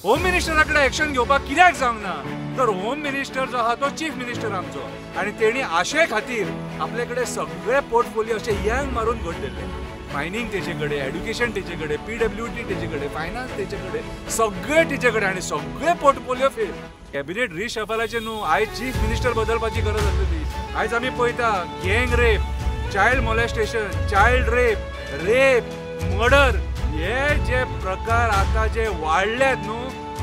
Home मिनिस्टराकडे action घेवपाक कित्याक जावना तर होम मिनिस्टर जो आहा तो चीफ मिनिस्टर आमचो आणि तेणी आशे खातीर आपले कडेन सगळे पोर्टफोलियो अशे यंग मारून घडलेले मायनिंग तेजे कडेन एड्युकेशन तेजे कडेन PWD तेजे कडेन फायनान्स तेजे कडेन सगळे तेजे कडेन आणि सगळे पोर्टफोलियो फेल कॅबिनेट रिशफलाचे न्हू आयज चीफ मिनिस्टर बदलपाची गरज आसली आयज आमी पळयता गँग rape child molestation child rape murder हे जे प्रकार आता जे वाढल्यात न्हू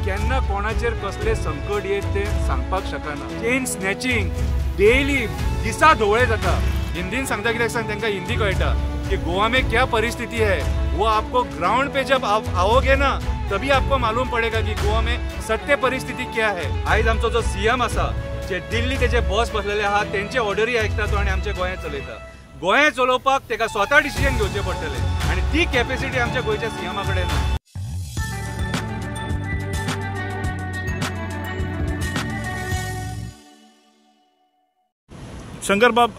केन्ना कोणाचेर कसले संकट येत ते सांगपाक शकना चेन स्नॅचिंग डेली दिसा ढोळे जाता हिंदीन सांगता कित्याक सांग तांकां हिंदी कळटा कि गोवा में क्या परिस्थिति है वो आपको ग्राउंड पे जब आओगे ना तभी आपको मालूम पड़ेगा कि गोवा में सत्य परिस्थिति क्या है आयज आमचो जो CM आसा जे दिल्ली तेजे बॉस बसलेले आहा तेंचे ऑर्डरी आयकता तो आनी आमचे गोंय चलयता गोंय चलोवपाक तेका स्वता डिसिजन घेवचे पडटले आनी ती कॅपेसिटी आमच्या गोंयच्या CM कडेन ना शंकर बाब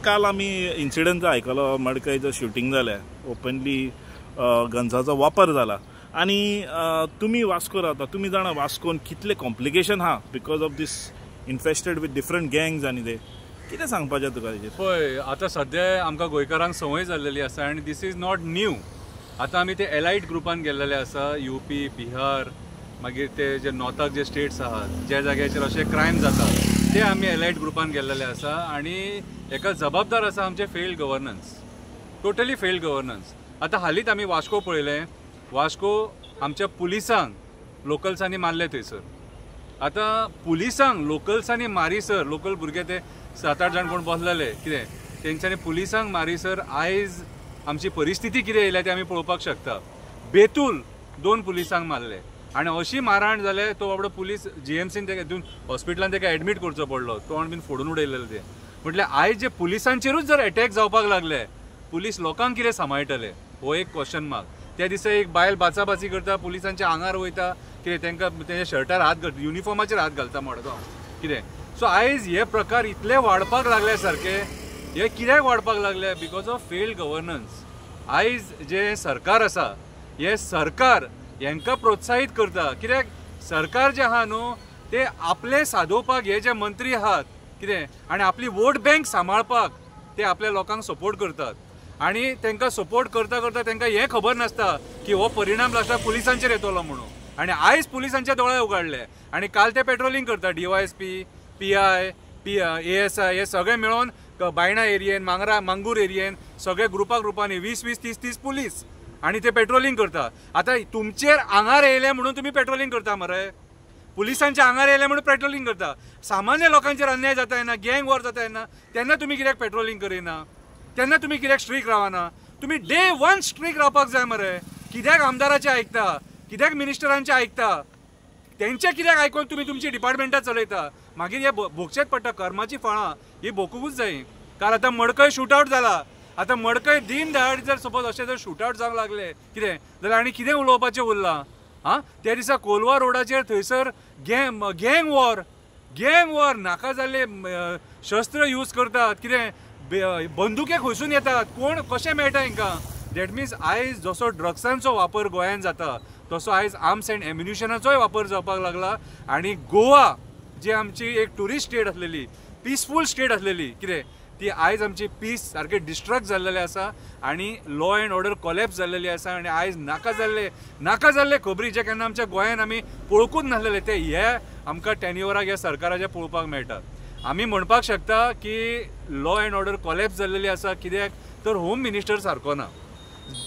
काल आमी इन्सिडंट आयकलो मडकयचो शूटिंग जालें ओपनली गन्साचो वापर जाला आनी तुमी वास्को रावता तुमी जाणा वास्कोन कितले कॉम्प्लिकेशन आहा because of these infested with different gangs आनी ते कितें सांगपाचें तुका तेजेर पळय आतां सद्या आमकां गोंयकारांक संवय जाल्लेली आसा आनी दीस इज नॉट न्यू आतां आमी ते एलायट ग्रुपान गेल्लेले आसा UP बिहार मागीर ते जे नॉर्थाक जे स्टेट्स आहात ज्या जाग्याचेर अशे क्रायम जातात ते आमी एलायट ग्रुपान गेल्लेले आसा आनी हेका जबाबदार आसा आमचे failed governance totally failed governance आतां हालींच आमी वास्को पळयलें वास्को आमच्या पुलिसांक लोकल्सांनी मारले थंयसर आतां पुलिसांक लोकल्सांनी मारीसर लोकल भुरगे ते 7-8 जाण कोण बसलेले कितें तेंच्यांनी पुलिसांक मारीसर आयज आमची परिस्थिती कितें येयल्या ती आमी पळोवपाक शकता बेतूल 2 पुलिसांक मारले आनी अशी मारहाण जाले तो बाबडो पुलीस GMCन तेका हितून हॉस्पिटलान तेका एडमीट करचो पडलो तोंड बीन फोडून उडयलेले ते म्हटल्यार आयज जे पुलिसांचेरूच जर अटॅक जावपाक लागले पुलीस लोकांक कितें सांबाळटले हो एक क्वेश्चन मार्क त्या दिसा एक बायल बाचाबाची करता पुलिसांच्या आंगार वयता कितें तांकां तेच्या शर्टार हात घालता युनिफॉर्माचेर हात घालता मडगांव कितें सो आयज हे प्रकार इतले वाडपाक लागले सारके हे कित्याक वाडपाक लागले बिकॉज ऑफ फेल्ड गव्हर्नन्स आयज जे सरकार आसा हे सरकार हेंका प्रोत्साहीत करता कित्याक सरकार जे आहा न्हू ते आपले सादोवपाक हे जे मंत्री आहात कितें आनी आपली वोट बँक सांबाळपाक ते आपल्या लोकांक सपोर्ट करतात आनी तांकां सपोर्ट करता करता तांकां हें खबर नासता की हो परिणाम लास्टाक पुलिसांचेर येतलो म्हणून आनी आयज पुलिसांचे दोळे उगडले आनी काल ते पेट्रोलिंग करता DYSP PI ASI हे सगळे मेळोन बायणा एरियेन मांगूर एरियेन सगळे ग्रुपांनी 20-30 पुलीस आनी ते पेट्रोलिंग करता आतां तुमचेर आंगार येयले म्हणून तुमी पेट्रोलिंग करता मरे पुलिसांच्या आंगार येयले म्हणून पेट्रोलिंग करता सामान्य लोकांचेर अन्याय जाता येना गँग वॉर जाता येना तेन्ना तुमी कित्याक पेट्रोलिंग करिना तेन्ना तुमी कित्याक स्ट्रीक रावना तुमी डे 1 स्ट्रीक रावपाक जाय मरे कित्याक आमदाराचे आयकता कित्याक मिनिस्टरांचे आयकता तेंचे कित्याक आयकून तुमी तुमची डिपार्टमेंटां चलयता मागीर हे भोगचेच पडटा कर्माची फळां ही भोगूंकूच जाय कारण आतां मडकय शूटआवट जाला आतां मडकय दिन दहाड जर सपोज अशें जर शूटआवट जावंक लागले कितें जाल्यार आनी कितें उलोवपाचें उरलां हां त्या दिसा कोलवा रोडाचेर थंयसर गँग वॉर नाका जाल्ले शस्त्र यूज करतात कितें बंदुके खंयसून येतात कोण कशें मेळटा हांकां दॅट मिन्स आयज जसो ड्रग्सांचो वापर गोंयांत जाता तसो आयज आर्म्स एंड एम्युनिशनाचोय वापर जावपाक लागला आनी गोवा जी आमची एक टुरिस्ट स्टेट आसलेली पीसफूल स्टेट आसलेली कितें ती आयज आमची पीस सारके डिस्ट्रक्ट जाल्लेले आसा आनी लॉ अँड ऑर्डर कॉलेप्स जाल्लेली आसा आनी आयज नाका जाल्ले खबरी जे केन्ना आमच्या गोंयांत आमी पळोवंकूच नासलेले ते हे आमकां टेन्युअराक ह्या सरकाराचे पळोवपाक मेळटात आमी म्हणपाक शकता की लॉ अँड ऑर्डर कॉलेप्स जाल्लेली आसा कित्याक तर होम मिनिस्टर सारको ना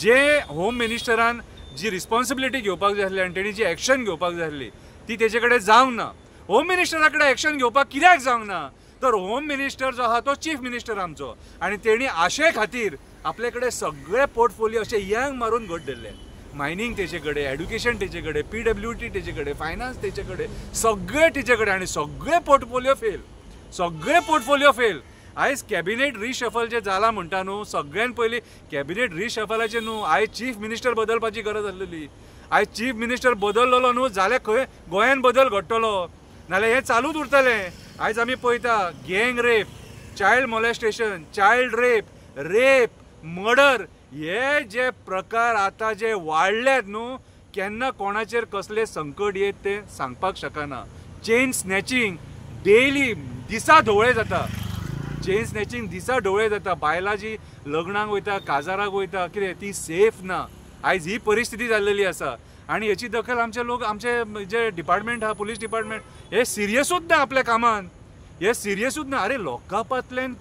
जे होम मिनिस्टरान जी रिस्पॉन्सिबिलिटी घेवपाक जाय आसली आनी तेणी जी एक्शन घेवपाक जाय आसली ती तेजे कडेन जावंक ना होम मिनिस्टरा कडेन एक्शन घेवपाक कित्याक जावंक ना तर होम मिनिस्टर जो आहा तो चीफ मिनिस्टर आमचो आनी तेणी आशे खातीर आपले कडेन सगळे पोर्टफोलियो अशे यंग मारून घडले मायनिंग तेजे कडेन एड्युकेशन तेजे कडेन PWD तेजे कडेन फायनान्स तेजे कडेन सगळे तेजे कडेन आनी सगळे पोर्टफोलियो फेल आयज कॅबिनेट रिशफल जे जाला म्हणटा न्हू सगळ्यान पयलीं कॅबिनेट रिशफलाचेर न्हू आयज चीफ मिनिस्टर बदलपाची गरज आसलेली आयज चीफ मिनिस्टर बदललो न्हू जाल्यार खंय गोंयान बदल घडटलो नाल्यार हें चालूच उरतलें आयज आमी पळयता गँग rape child molestation child rape murder हे जे प्रकार आतां जे वाडल्यात न्हू केन्ना कोणाचेर कसले संकट येत ते सांगपाक शकना. चेन स्नॅचिंग डेली दिसा ढवळे जाता. चेन स्नॅचिंग दिसा ढवळे जाता. बायलां जी लग्नाक वयता काजाराक वयता कितें ती सेफ ना. आयज ही परिस्थिती जाल्लेली आसा आणि याची दखल आमचे लोक आमचे जे डिपार्टमेंट हा पुलीस डिपार्टमेंट हे सिरियसूच ना आपल्या कामान. हे सिरियसूच ना. अरे लोकांपातल्यान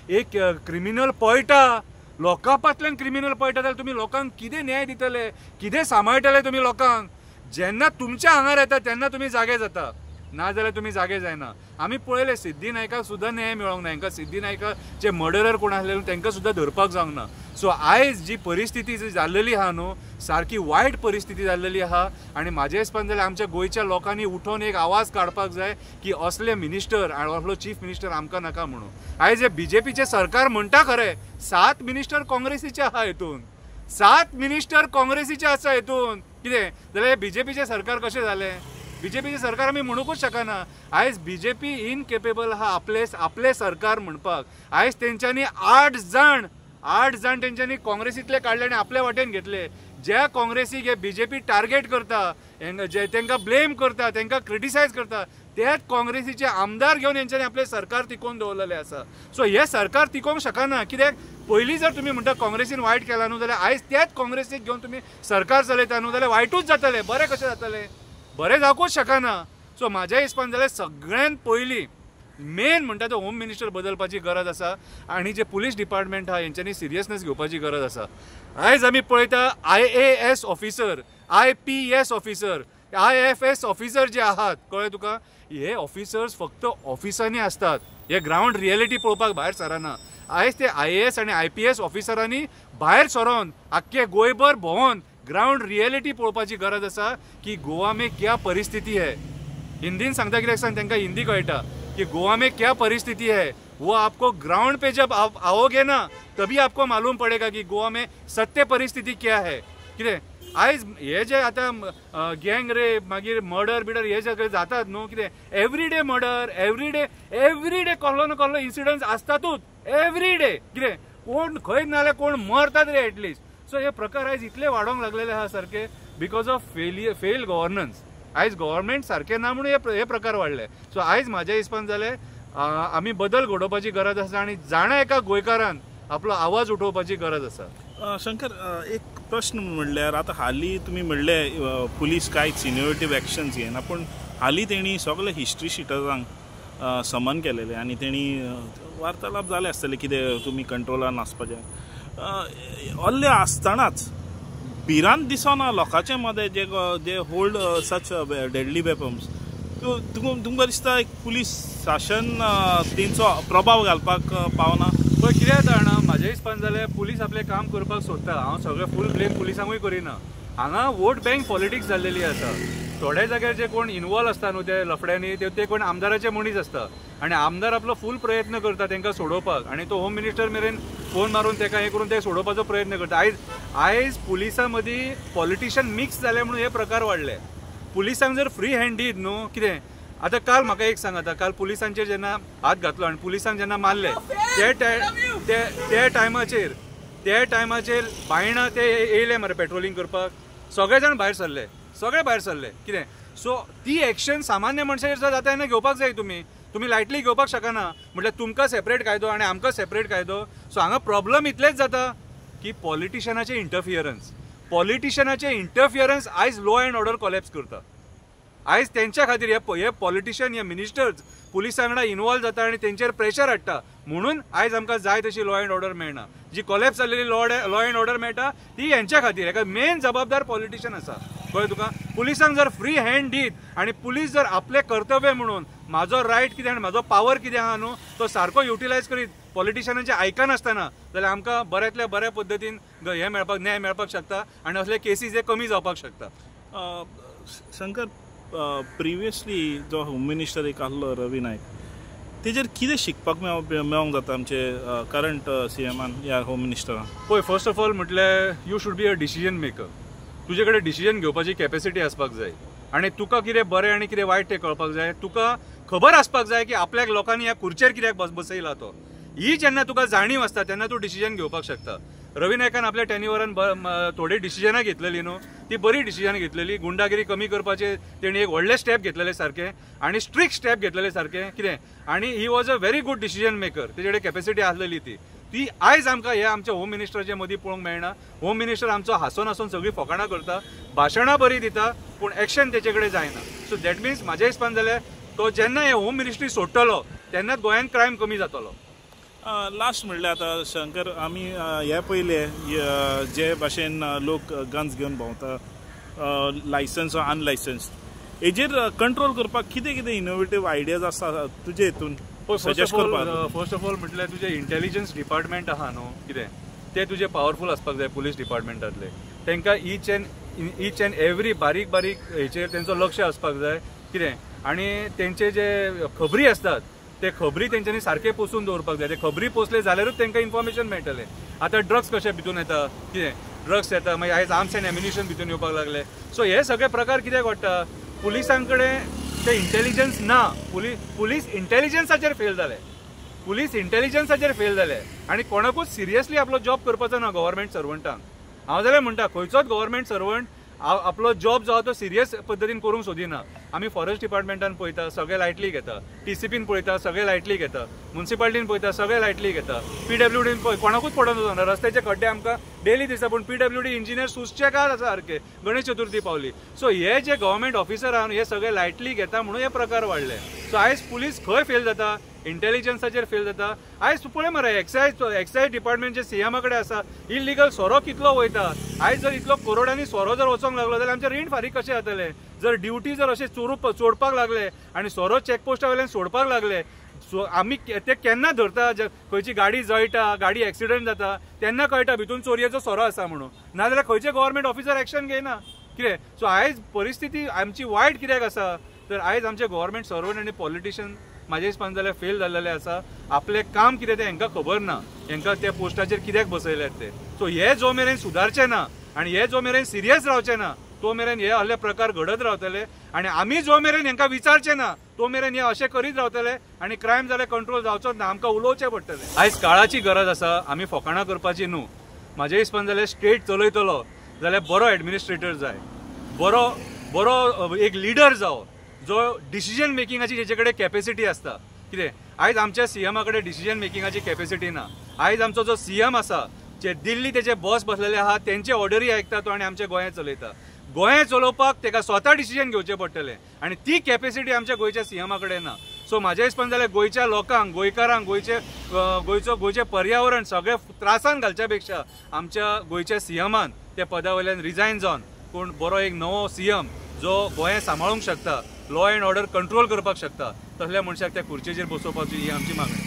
एक क्रिमिनल पळटा. लोकांपातल्यान क्रिमिनल पळटा जाल्यार तुमी लोकांक कितें न्याय दितले, कितें सांबाळटले तुमी लोकांक. जेन्ना तुमच्या आंगार येता तेन्ना तुमी जागे जाता, नाजाल्यार तुमी जागे जायना. आमी पळयले सिद्धी नायकाक सुद्दां न्याय मेळोंक ना. हांकां सिद्धी नायकाचे मर्डरर कोण आसले तांकां सुद्दां धरपाक जावंक ना. सो आयज जी परिस्थिती जाल्लेली आहा न्हू सारकी वायट परिस्थिती जाल्लेली आहा. आनी म्हाजे हिसपान जाल्यार आमच्या गोंयच्या लोकांनी उठोवन एक आवाज काडपाक जाय की असले मिनिस्टर आनी असलो चीफ मिनिस्टर आमकां नाका म्हणून. आयज हे बीजेपीचे सरकार म्हणटा खरें 7 मिनिस्टर काँग्रेसीचे आहा हितून. 7 मिनिस्टर काँग्रेसीचे आसा हितून. कितें जाल्यार बीजेपीचे सरकार कशें जालें. बीजेपीचे सरकार आमी म्हणूंकूच शकना. आयज बीजेपी इनकेपेबल आहा आपले सरकार म्हणपाक. आयज तेंच्यांनी 8 जाण तेंच्यांनी काँग्रेसींतले काडले आनी आपले वाटेन घेतले. ज्या काँग्रेसीक हे बीजेपी टार्गेट करता, जे तांकां ब्लेम करता, तांकां क्रिटिसायज करता, त्याच काँग्रेसीचे आमदार घेवन हेंच्यांनी आपले सरकार तिकोवन दवरलेले आसा. सो हे सरकार तिकोवंक शकना. कित्याक पयलीं जर तुमी म्हणटा काँग्रेसीन वायट केला न्हू जाल्यार आयज त्याच काँग्रेसीक घेवन तुमी सरकार चलयता न्हू जाल्यार वायटूच जातलें. बरें कशें जातलें. बरें जावंकूच शकना. सो म्हाज्या हिसपान जाल्यार सगळ्यांत पयलीं मेन म्हणटा तो होम मिनिस्टर बदलपाची गरज आसा आनी जे पुलीस डिपार्टमेंट आहा हेंच्यांनी सिरियसनेस घेवपाची गरज आसा. आयज आमी पळयता IAS officer, IPS officer, IFS officer जे आहात कळ्ळें तुका. हे ऑफिसर्स फक्त ऑफिसांनी असतात. हे ग्राउंड रियलिटी पळोवपाक भायर सरना. आयज ते IAS आनी IPS ऑफिसरांनी भायर सरोन आख्खे गोंयभर भोंवन ग्राउंड रियलिटी पळोवपाची गरज आसा की गोवा में क्या परिस्थिती है. हिंदीन सांगता कित्याक सांग तांकां हिंदी कळटा कि गोवा में क्या परिस्थिति है. वो आपको ग्राउंड पे जब आप आओगे ना तभी आपको मालूम पड़ेगा कि गोवा में सत्य परिस्थिति क्या है. कितें आयज हे जे आतां गँग रेप मागीर मर्डर बिडर हे सगळे जातात न्हू. कितें एवरीडे मर्डर, एवरीडे कसलो ना कसलो इन्सिडंट आसतातूच एवरीडे. कितें कोण खंय नाल्यार कोण मरतात रे एटलिस्ट. सो हे प्रकार आयज इतले वाडोंक लागलेले आहा सारखे बिकॉज ऑफ फेल गव्हर्नन्स. आयज गव्हर्नमेंट सारकें ना म्हणून हे प्रकार वाडले. सो आयज म्हाज्या हिसपान जालें आमी बदल घडोवपाची गरज आसा आनी जाणा एका गोंयकारान आपलो आवाज उठोवपाची गरज आसा. शंकर, एक प्रश्न म्हणल्यार आतां हालीं तुमी म्हणले पुलीस कांय इनोवेटीव एक्शन्स घेयना, पूण हालीं तेणी सगळे हिस्ट्री शिटर्सांक समन केलेले आनी तेणी वार्तालाप जाले आसतले कितें तुमी कंट्रोलान आसपाचें. असले आसतनाच भिरांत दिसना लोकांचे मदें जे होल्ड सच डेडली वेपन्स. तुमकां दिसता एक पुलीस शासन तेंचो प्रभाव घालपाक पावना. पळय कित्याक जाणा म्हाज्या हिसपान जाल्यार पुलीस आपलें काम करपाक सोदता. हांव सगळें फूल ब्लेम पुलिसांकूय करिना. हांगा वोट बँक पॉलिटिक्स जाल्लेली आसा. थोड्या जाग्यार जे कोण इनवॉल्व आसता न्हू ते लफड्यांनी ते कोण आमदाराचे मनीस आसता आनी आमदार आपलो फूल प्रयत्न करता तांकां सोडोवपाक आनी तो होम मिनिस्टर मेरेन फोन मारून ताका हें करून ते सोडोवपाचो प्रयत्न करता. आयज पुलिसां मदीं पॉलिटिशियन मिक्स जाले म्हणून हे प्रकार वाडले. पुलिसांक जर फ्री हँड दीत न्हू कितें. आतां काल म्हाका एक सांग, आतां काल पुलिसांचेर जेन्ना हात घातलो आनी पुलिसांक जेन्ना मारले त्या टायमाचेर बायणां ते येयले मरे पेट्रोलिंग करपाक. सगळे जाण भायर सरले. कितें सो ती एक्शन सामान्य मनशाचेर जर जाता तेन्ना घेवपाक जाय. तुमी लायटली घेवपाक शकना. म्हटल्यार तुमकां सेपरेट कायदो आनी आमकां सेपरेट कायदो. सो हांगा प्रॉब्लम इतलेंच जाता की पॉलिटिशियनाचे इंटरफियरन्स आयज लॉ अँड ऑर्डर कोलॅप्स करता. आयज तेंच्या खातीर हे पॉलिटिशियन हे मिनिस्टर्स पुलिसां वांगडा इनवॉल्व जाता आनी तेंचेर प्रेशर हाडटा म्हणून आयज आमकां जाय तशी लॉ अँड ऑर्डर मेळना. जी कोलॅप्स जाल्लेली लॉ अँड ऑर्डर मेळटा ती हेंच्या खातीर. हेका मेन जबाबदार पॉलिटिशियन आसा. कळ्ळें तुका. पुलिसांक जर फ्री हँड दीत आनी पुलीस जर आपले कर्तव्य म्हणून म्हाजो रायट कितें आनी म्हाजो पावर कितें आहा न्हू तो सारको युटिलायज करीत पॉलिटिशियनांचे आयकनासतना जाल्यार आमकां बऱ्यांतल्या बऱ्या पद्दतीन हे मेळपाक न्याय मेळपाक शकता आनी असले केसीस हे कमी जावपाक शकता. शंकर, प्रिवियसली जो होम मिनिस्टर एक आसलो रवी नायक तेजेर कितें शिकपाक मेळोंक जाता आमचे करंट CMान या होम मिनिस्टरान. पळय फर्स्ट ऑफ ऑल म्हटल्यार you should be a decision maker. तुजे कडेन डिसिजन घेवपाची कॅपेसिटी आसपाक जाय आनी तुका कितें बरें आनी कितें वायट तें कळपाक जाय. तुका खबर आसपाक जाय की आपल्याक लोकांनी ह्या खुर्चेर कित्याक बसयला तो. ही जेन्ना तुका जाणीव आसता तेन्ना तूं डिसिजन घेवपाक शकता. रवी नायकान आपल्या टेन्युअरान थोडी डिसिजनां घेतलेली न्हू, ती बरी डिसिजन घेतलेली. गुंडागिरी कमी करपाचे तेणी एक व्हडले स्टेप घेतलेले सारखे आणि स्ट्रिक्ट स्टेप घेतलेले सारखे कितें. आणि he was a very good decision maker. तेजे कडेन कॅपेसिटी आसलेली ती आयज आमकां हे आमच्या होम मिनिस्टराचे मदीं पळोवंक मेळना. होम मिनिस्टर आमचो हांसून हांसून सगळीं फकाणां करता, भाशणां बरी दिता, पूण एक्शन तेचे कडेन जायना. सो दॅट मिन्स म्हाज्या हिसपान जाल्यार तो जेन्ना हे होम मिनिस्ट्री सोडटलो तेन्नाच गोंयांत क्रायम कमी जातलो. लास्ट म्हणल्यार आतां शंकर, आमी हे पयले जे भाशेन लोक गन्स घेवन भोंवता, लायसन्स वा अनलायसन्स, हेजेर कंट्रोल करपाक कितें कितें इनोवेटीव आयडियाज आसा तुजे हितून सजेस्ट करपाक? फर्स्ट ऑफ ऑल म्हटल्यार तुजे इंटेलिजन्स डिपार्टमेंट आहा न्हू कितें, ते तुजे पावरफूल आसपाक जाय. पुलीस डिपार्टमेंटांतले तांकां ईच अँड एवरी बारीक बारीक हेचेर तेंचो लक्ष आसपाक जाय कितें. आणि तेंचे जे खबरी असतात ते खबरी तेंच्यांनी सारखे पोसून दवरपाक जाय. ते खबरी पोसले जाल्यारूच तांकां इन्फॉर्मेशन मेळटलें. आतां ड्रग्स कशे भितून येता कितें, ड्रग्स येता, मागीर आयज आर्म्स एंड एम्युनिशन भितून येवपाक लागले. सो हे सगळे प्रकार कित्याक घडटा? पुलिसां कडेन ते इंटेलिजन्स ना. पुलीस इंटेलिजन्साचेर फेल जाले. पुलीस इंटेलिजन्साचेर फेल जाले आनी कोणाकूच सिरियसली आपलो जॉब करपाचो ना गव्हर्मेंट सर्वंटांक. हांव जाल्यार म्हणटा खंयचोच गव्हर्मेंट सर्वंट आपलो जॉब जो आहा तो सिरियस पद्दतीन करूंक सोदिना. आमी फॉरेस्ट डिपार्टमेंटान पळयता सगळे लायटली घेता, टीसीपीन पळयता सगळे लायटली घेता, म्युन्सिपालिटीन पळयता सगळे लायटली घेता, पीडब्ल्यूडीन कोणाकूच पडना ना. रस्त्याचे खड्डे आमकां डेली दिसता, पूण पीडब्ल्यूडी इंजिनियर सुशेगाद आसा सारखे. गणेश चतुर्थी पावली. सो हे जे गव्हर्मेंट ऑफिसर आहा हे सगळे लायटली घेता म्हणून हे प्रकार वाडले. सो आयज पुलीस खंय फेल जाता? इंटेलिजन्साचेर फेल जाता. आयज पळय मरे एक्सायज डिपार्टमेंट जे सीएमा कडेन आसा, इलिगल सोरो कितलो वयता. आयज जर इतलो करोडांनी सोरो जर वचोंक लागलो जाल्यार आमचे रीण फारीक कशें जातले? जर ड्युटी जर अशें सोडपाक लागले आनी सोरो चॅकपोस्टा वयल्यान सोडपाक लागले, सो आमी ते केन्ना धरता? खंयची गाडी जळटा, गाडी एक्सिडंट जाता तेन्ना कळटा भितून चोरयेचो सोरो आसा म्हणून. नाजाल्यार खंयचे गव्हर्मेंट ऑफिसर एक्शन घेयना कितें. सो आयज परिस्थिती आमची वायट कित्याक आसा तर आयज आमचे गव्हर्मेंट सर्वंट आनी पॉलिटिशियन म्हाज्या हिसपान जाल्यार फेल जाल्लेले आसा. आपले काम कितें तें हांकां खबर ना, हांकां त्या पोस्टाचेर कित्याक बसयल्यात ते. सो हे जो मेरेन सुदारचे ना आनी हे जो मेरेन सिरियस रावचे ना तो मेरेन हे असले प्रकार घडत रावतले. आनी आमी जो मेरेन हांकां विचारचे ना तो मेरेन हे अशें करीत रावतले आनी क्रायम जाल्यार कंट्रोल जावचोच ना. आमकां उलोवचें पडटलें. आयज काळाची गरज आसा. आमी फकाणां करपाची न्हू. म्हाज्या हिसपान जाल्यार स्टेट चलयतलो जाल्यार बरो एडमिनिस्ट्रेटर जाय, बरो एक लिडर जावो जो डिसिजन मेकिंगाची जेचे कडेन कॅपेसिटी आसता कितें. आयज आमच्या सीएमा कडेन डिसिजन मेकिंगाची कॅपेसिटी ना. आयज आमचो जो सीएम आसा जे दिल्ली तेचे बॉस बसलेले आहा तेंचे ऑर्डरी आयकता तो आनी आमचें गोंय चलयता. गोंय चलोवपाक तेका स्वता डिसिजन घेवचें पडटलें आनी ती कॅपेसिटी आमच्या गोंयच्या सीएमा कडेन ना. सो म्हाज्या हिसपान जाल्यार गोंयच्या लोकांक, गोंयकारांक, गोंयचें पर्यावरण सगळें त्रासान घालच्या पेक्षा आमच्या गोंयच्या सीएमान त्या पदा वयल्यान रिजायन जावन कोण बरो एक नवो सीएम जो गोंय सांबाळूंक शकता, लॉ एंड ऑर्डर कंट्रोल करपाक शकता, तसल्या मनशाक त्या खुर्चेचेर बसोवपाची ही आमची मागणी.